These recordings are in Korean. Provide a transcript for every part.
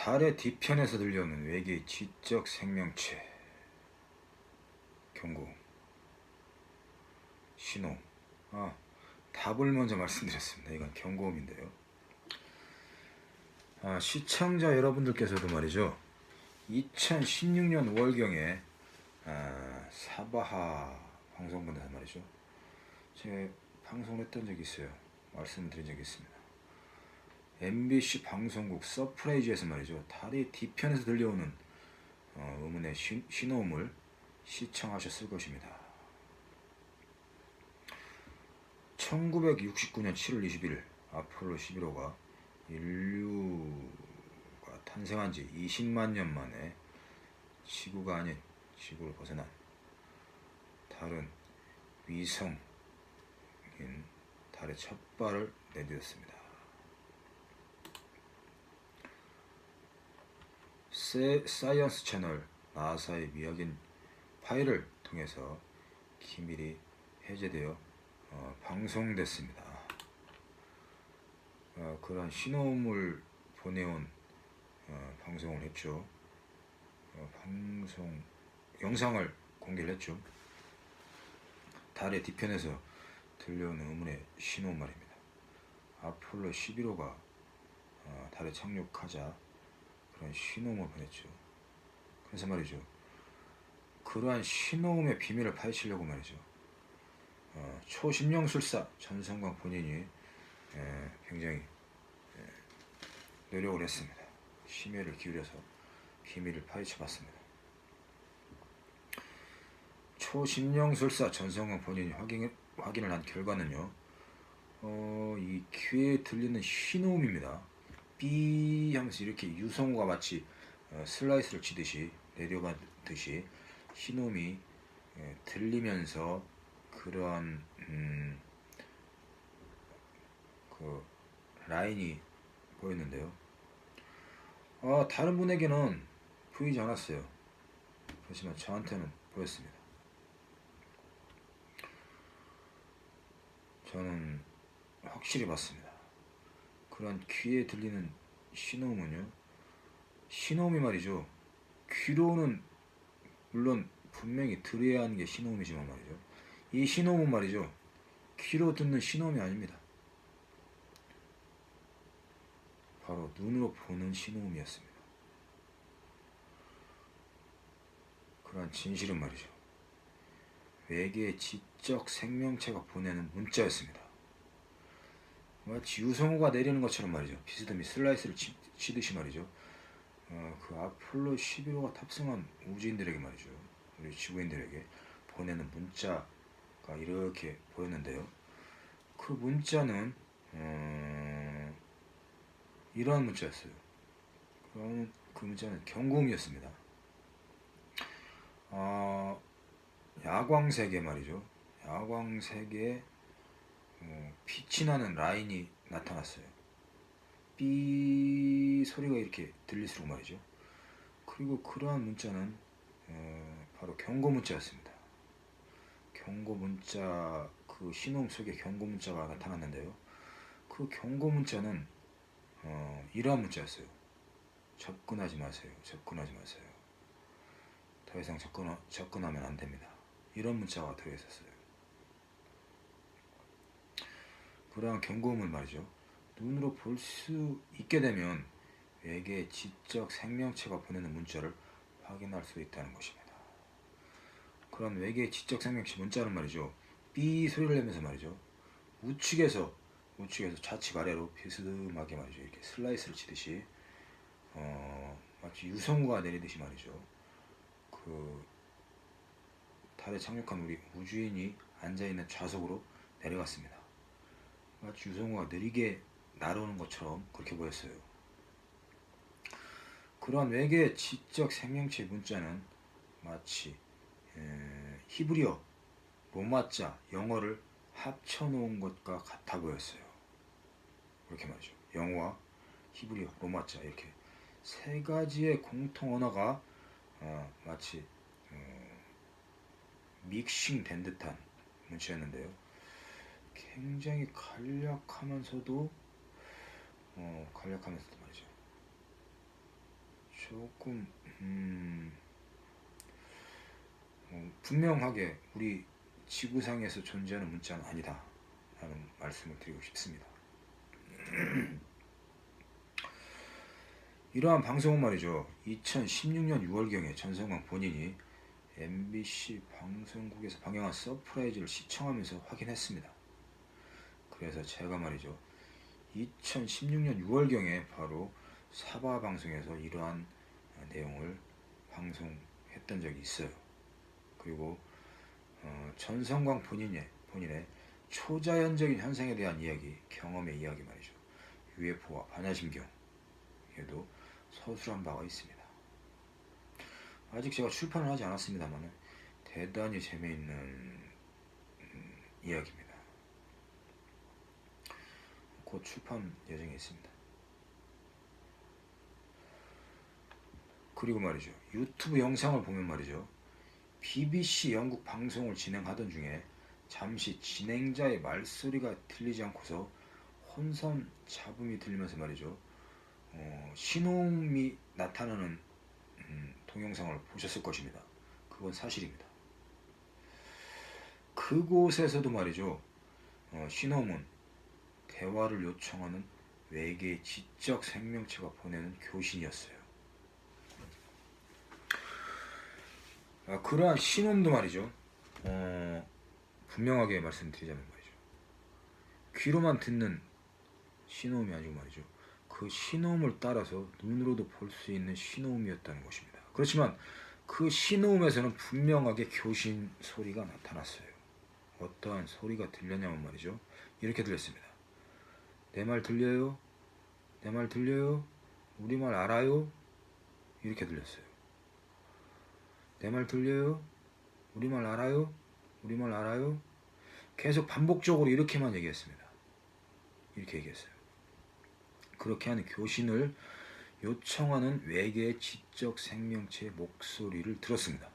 달의 뒤편에서 들려오는 외계의 지적 생명체 경고 신호. 답을 먼저 말씀드렸습니다. 이건 경고음인데요. 시청자 여러분들께서도 말이죠, 2016년 5월경에 사바하 방송분에서 말이죠, 제가 방송을 했던 적이 있어요. 말씀드린 적이 있습니다. MBC 방송국 서프라이즈에서 말이죠, 달의 뒤편에서 들려오는 의문의 신호음을 시청하셨을 것입니다. 1969년 7월 21일 아폴로 11호가 인류가 탄생한 지 20만 년 만에 지구가 아닌 지구를 벗어난 다른 위성인 달의 첫 발을 내디뎠습니다. 사이언스 채널 나사의 미확인 파일을 통해서 기밀이 해제되어 방송됐습니다. 그런 신호음을 보내온 방송을 했죠. 방송 영상을 공개를 했죠. 달의 뒤편에서 들려오는 의문의 신호음 말입니다. 아폴로 11호가 달에 착륙하자 그런 신호음을 보냈죠. 그래서 말이죠, 그러한 신호음의 비밀을 파헤치려고 말이죠, 초심령술사 전성광 본인이 굉장히 노력을 했습니다. 심혈을 기울여서 비밀을 파헤쳐봤습니다. 초심령술사 전성광 본인이 확인을 한 결과는요, 이 귀에 들리는 신호음입니다. 삐 하면서 이렇게 유성우가 마치 슬라이스를 치듯이 내려가듯이 신호음이 들리면서 그러한 그 라인이 보였는데요. 다른 분에게는 보이지 않았어요. 그렇지만 저한테는 보였습니다. 저는 확실히 봤습니다. 그런 귀에 들리는 신호음은요, 신호음이 말이죠, 귀로는 물론 분명히 들어야 하는 게 신호음이지만 말이죠, 이 신호음은 말이죠, 귀로 듣는 신호음이 아닙니다. 바로 눈으로 보는 신호음이었습니다. 그러한 진실은 말이죠, 외계의 지적 생명체가 보내는 문자였습니다. 마치 유성우가 내리는 것처럼 말이죠, 비스듬히 슬라이스를 치듯이 말이죠, 그 아폴로 11호가 탑승한 우주인들에게 말이죠, 우리 지구인들에게 보내는 문자가 이렇게 보였는데요. 그 문자는 이러한 문자였어요. 그 문자는 경고음이었습니다. 야광색에 말이죠, 야광색에 빛이 나는 라인이 나타났어요. 삐 소리가 이렇게 들릴수록 말이죠. 그리고 그러한 문자는 바로 경고 문자였습니다. 경고 문자, 그 신호음 속에 경고 문자가 나타났는데요. 그 경고 문자는 이러한 문자였어요. 접근하지 마세요. 접근하지 마세요. 더 이상 접근하면 안 됩니다. 이런 문자가 들어있었어요. 그러한 경고음을 말이죠, 눈으로 볼 수 있게 되면 외계의 지적 생명체가 보내는 문자를 확인할 수 있다는 것입니다. 그런 외계의 지적 생명체 문자는 말이죠, 삐 소리를 내면서 말이죠, 우측에서 좌측 아래로 비스듬하게 말이죠, 이렇게 슬라이스를 치듯이 마치 유성우가 내리듯이 말이죠, 그 달에 착륙한 우리 우주인이 앉아있는 좌석으로 내려갔습니다. 마치 유성우가 느리게 날아오는 것처럼 그렇게 보였어요. 그러한 외계의 지적 생명체 문자는 마치 히브리어, 로마자, 영어를 합쳐놓은 것과 같아 보였어요. 그렇게 말이죠. 영어와 히브리어, 로마자 이렇게 세 가지의 공통 언어가 마치 믹싱된 듯한 문자였는데요. 굉장히 간략하면서도 말이죠, 조금 분명하게 우리 지구상에서 존재하는 문자는 아니다 라는 말씀을 드리고 싶습니다. 이러한 방송은 말이죠, 2016년 6월경에 전성광 본인이 MBC 방송국에서 방영한 서프라이즈를 시청하면서 확인했습니다. 그래서 제가 말이죠, 2016년 6월경에 바로 사바 방송에서 이러한 내용을 방송했던 적이 있어요. 그리고 전성광 본인의 초자연적인 현상에 대한 이야기, 경험의 이야기 말이죠, UFO와 반야심경에도 서술한 바가 있습니다. 아직 제가 출판을 하지 않았습니다만 대단히 재미있는 이야기입니다. 곧 출판 예정에 있습니다. 그리고 말이죠, 유튜브 영상을 보면 말이죠, BBC 영국 방송을 진행하던 중에 잠시 진행자의 말소리가 들리지 않고서 혼선 잡음이 들리면서 말이죠, 신호음이 나타나는 동영상을 보셨을 것입니다. 그건 사실입니다. 그곳에서도 말이죠, 신호음은 대화를 요청하는 외계의 지적 생명체가 보내는 교신이었어요. 그러한 신호음도 말이죠, 분명하게 말씀드리자면 말이죠, 귀로만 듣는 신호음이 아니고 말이죠, 그 신호음을 따라서 눈으로도 볼 수 있는 신호음이었다는 것입니다. 그렇지만 그 신호음에서는 분명하게 교신 소리가 나타났어요. 어떠한 소리가 들렸냐면 말이죠, 이렇게 들렸습니다. 내 말 들려요? 내 말 들려요? 우리 말 알아요? 이렇게 들렸어요. 내 말 들려요? 우리 말 알아요? 우리 말 알아요? 계속 반복적으로 이렇게만 얘기했습니다. 이렇게 얘기했어요. 그렇게 하는 교신을 요청하는 외계의 지적 생명체의 목소리를 들었습니다.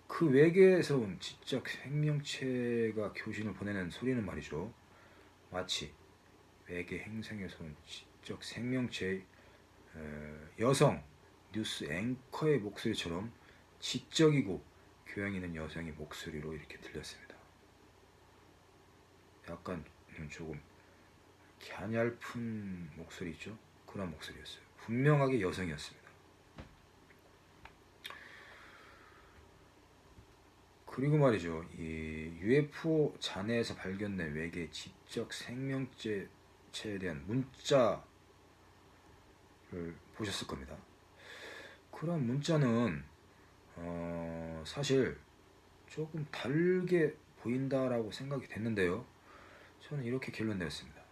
그 외계에서 온 지적 생명체가 교신을 보내는 소리는 말이죠, 마치 외계 행성에서 온 지적 생명체의 여성 뉴스 앵커의 목소리처럼 지적이고 교양 있는 여성의 목소리로 이렇게 들렸습니다. 약간 조금 갸냘픈 목소리 있죠? 그런 목소리였어요. 분명하게 여성이었습니다. 그리고 말이죠, 이 UFO 잔해에서 발견된 외계 지적 생명체에 대한 문자를 보셨을 겁니다. 그런 문자는 사실 조금 다르게 보인다라고 생각이 됐는데요, 저는 이렇게 결론 내렸습니다.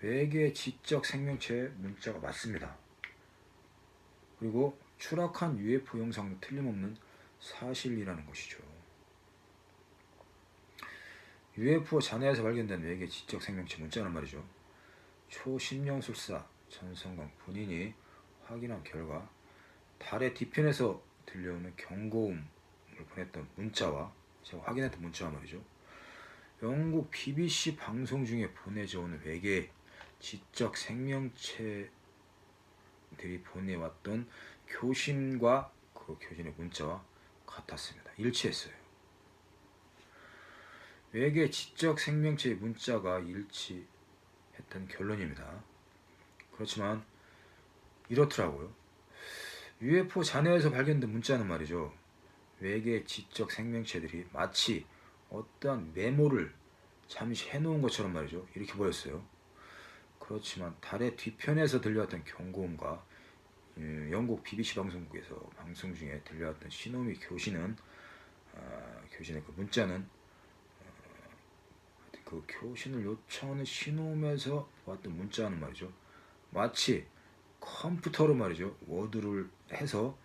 외계 지적 생명체의 문자가 맞습니다. 그리고 추락한 UFO 영상도 틀림없는 사실이라는 것이죠. UFO 잔해에서 발견된 외계 지적 생명체 문자는 말이죠, 초심령술사 전성광 본인이 확인한 결과 달의 뒤편에서 들려오는 경고음을 보냈던 문자와, 제가 확인했던 문자와 말이죠, 영국 BBC 방송 중에 보내져 오는 외계 지적 생명체들이 보내왔던 교신과 그 교신의 문자와 같았습니다. 일치했어요. 외계 지적 생명체의 문자가 일치했던 결론입니다. 그렇지만 이렇더라고요. UFO 잔해에서 발견된 문자는 말이죠, 외계 지적 생명체들이 마치 어떠한 메모를 잠시 해놓은 것처럼 말이죠, 이렇게 보였어요. 그렇지만 달의 뒤편에서 들려왔던 경고음과 영국 BBC 방송국에서 방송 중에 들려왔던 신호음의 교신의 그 문자는 그 교신을 요청하는 신호음에서 왔던 문자는 말이죠, 마치 컴퓨터로 말이죠, 워드를 해서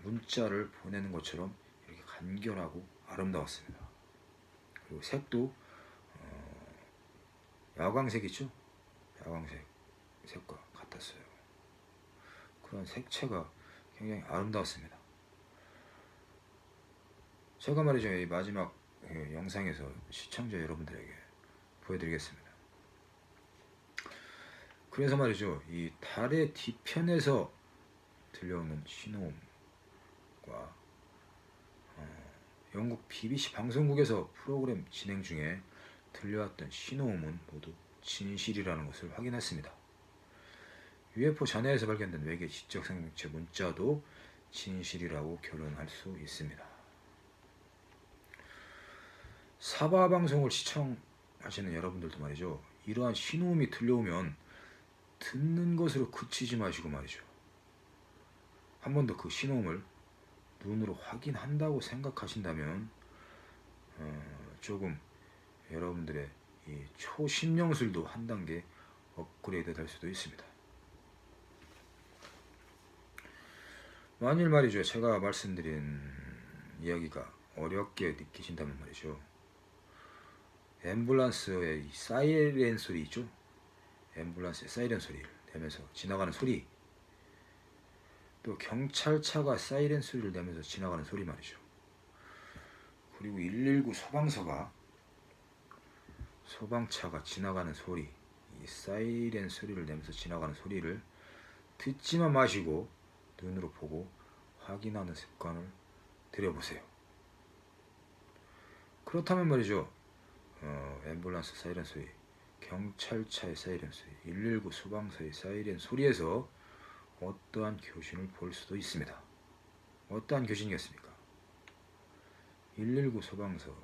문자를 보내는 것처럼 이렇게 간결하고 아름다웠습니다. 그리고 색도 야광색 있죠? 야광색 색과 같았어요. 그런 색채가 굉장히 아름다웠습니다. 제가 말이죠, 이 마지막 영상에서 시청자 여러분들에게 보여드리겠습니다. 그래서 말이죠, 이 달의 뒤편에서 들려오는 신호음과 영국 BBC 방송국에서 프로그램 진행 중에 들려왔던 신호음은 모두 진실이라는 것을 확인했습니다. UFO 잔해에서 발견된 외계 지적 생명체 문자도 진실이라고 결론할 수 있습니다. 사바 방송을 시청하시는 여러분들도 말이죠. 이러한 신호음이 들려오면 듣는 것으로 그치지 마시고 말이죠. 한 번 더 그 신호음을 눈으로 확인한다고 생각하신다면 조금 여러분들의 이 초심령술도 한 단계 업그레이드 될 수도 있습니다. 만일 말이죠, 제가 말씀드린 이야기가 어렵게 느끼신다면 말이죠, 앰뷸런스의 이 사이렌 소리 있죠? 앰뷸런스의 사이렌 소리를 내면서 지나가는 소리, 또 경찰차가 사이렌 소리를 내면서 지나가는 소리 말이죠. 그리고 119 소방차가 지나가는 소리, 이 사이렌 소리를 내면서 지나가는 소리를 듣지만 마시고 눈으로 보고 확인하는 습관을 들여보세요. 그렇다면 말이죠, 앰뷸런스 사이렌 소리, 경찰차의 사이렌 소리, 119 소방서의 사이렌 소리에서 어떠한 교신을 볼 수도 있습니다. 어떠한 교신이겠습니까? 119 소방서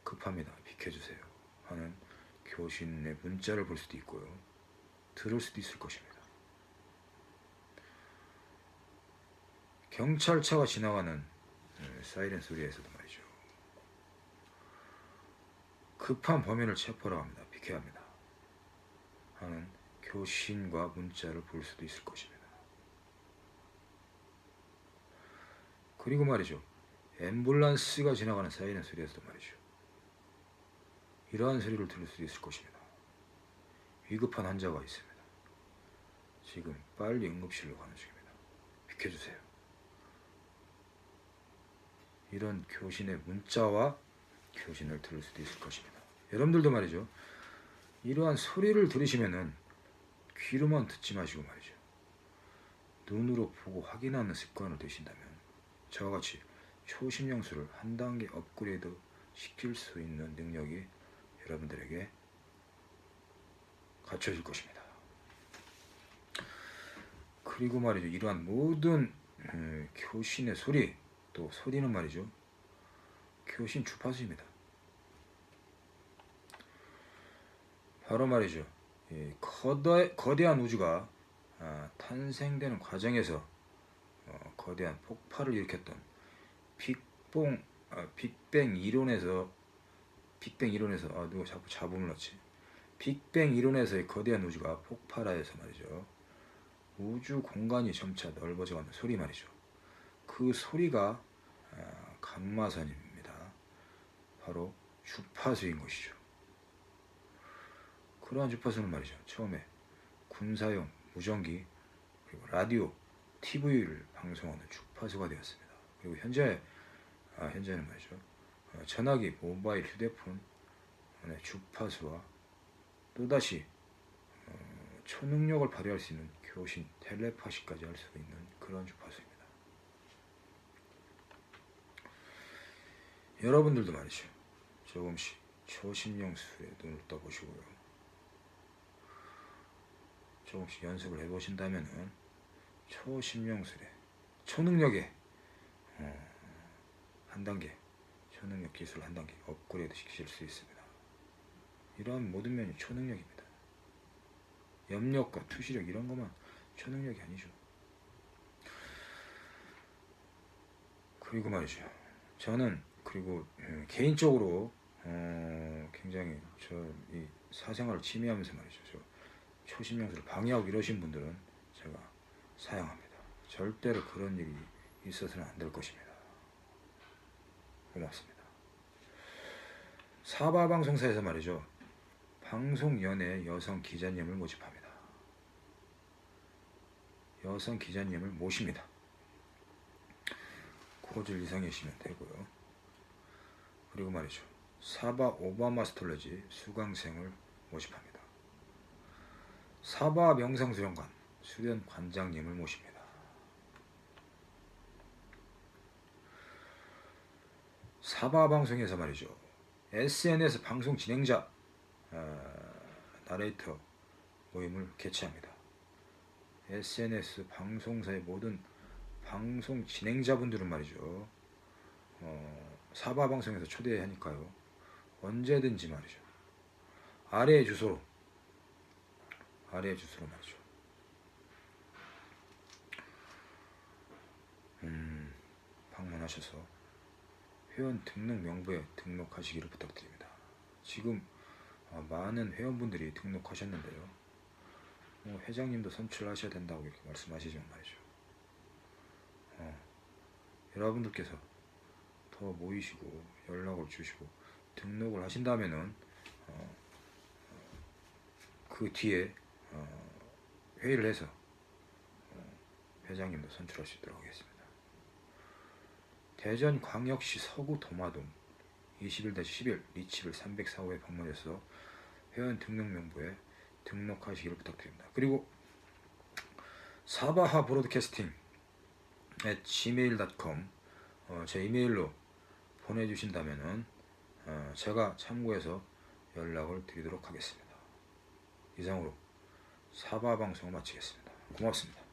급합니다, 비켜주세요 하는 교신의 문자를 볼 수도 있고요, 들을 수도 있을 것입니다. 경찰차가 지나가는 사이렌 소리에서도 말이죠, 급한 범인을 체포하러 합니다, 비켜야 합니다 하는 교신과 문자를 볼 수도 있을 것입니다. 그리고 말이죠, 앰뷸런스가 지나가는 사이렌 소리에서도 말이죠, 이러한 소리를 들을 수도 있을 것입니다. 위급한 환자가 있습니다. 지금 빨리 응급실로 가는 중입니다. 비켜주세요. 이런 교신의 문자와 교신을 들을 수도 있을 것입니다. 여러분들도 말이죠, 이러한 소리를 들으시면은 귀로만 듣지 마시고 말이죠, 눈으로 보고 확인하는 습관을 들이신다면 저와 같이 초심령술을 한 단계 업그레이드 시킬 수 있는 능력이 여러분들에게 갖춰질 것입니다. 그리고 말이죠, 이러한 모든 교신의 소리, 또 소리는 말이죠, 교신 주파수입니다. 바로 말이죠, 거대한 우주가 탄생되는 과정에서 거대한 폭발을 일으켰던 빅뱅 이론에서 누가 자꾸 잡음을 넣지, 빅뱅 이론에서의 거대한 우주가 폭발하여서 말이죠, 우주 공간이 점차 넓어져가는 소리 말이죠. 그 소리가 감마선입니다. 바로 주파수인 것이죠. 그러한 주파수는 말이죠, 처음에 군사용 무전기, 그리고 라디오, TV를 방송하는 주파수가 되었습니다. 그리고 현재는 말이죠, 전화기, 모바일 휴대폰의 주파수와 또다시 초능력을 발휘할 수 있는 교신, 텔레파시까지 할 수 있는 그런 주파수입니다. 여러분들도 말이죠, 조금씩 초심령술에 눈을 떠보시고요, 조금씩 연습을 해보신다면은 초심령술에, 초능력에 한 단계, 초능력 기술 한 단계 업그레이드 시키실 수 있습니다. 이러한 모든 면이 초능력입니다. 염력과 투시력 이런 것만 초능력이 아니죠. 그리고 말이죠, 저는 그리고 개인적으로 굉장히 이 사생활을 침해하면서 말이죠, 저 초심령술을 방해하고 이러신 분들은 제가 사양합니다. 절대로 그런 일이 있어서는 안 될 것입니다. 고맙습니다. 사바방송사에서 말이죠, 방송연예 여성 기자님을 모집합니다. 여성 기자님을 모십니다. 고졸 이상이시면 되고요. 그리고 말이죠, 사바 오바마스톨러지 수강생을 모집합니다. 사바 명상수련관 수련 관장님을 모십니다. 사바 방송에서 말이죠. SNS 방송 진행자 나레이터 모임을 개최합니다. SNS 방송사의 모든 방송 진행자분들은 말이죠. 사바 방송에서 초대하니까요. 언제든지 말이죠. 아래의 주소로 말이죠. 방문하셔서 회원 등록 명부에 등록하시기를 부탁드립니다. 지금 많은 회원분들이 등록하셨는데요. 회장님도 선출하셔야 된다고 이렇게 말씀하시지만 말이죠. 여러분들께서 더 모이시고 연락을 주시고 등록을 하신다면은 그 뒤에 회의를 해서 회장님도 선출할 수 있도록 하겠습니다. 대전광역시 서구 도마동 21-11 리치빌 304호에 방문해서 회원 등록 명부에 등록하시기를 부탁드립니다. 그리고 사바하 브로드캐스팅 gmail.com 제 이메일로 보내주신다면은 제가 참고해서 연락을 드리도록 하겠습니다. 이상으로 사바 방송을 마치겠습니다. 고맙습니다.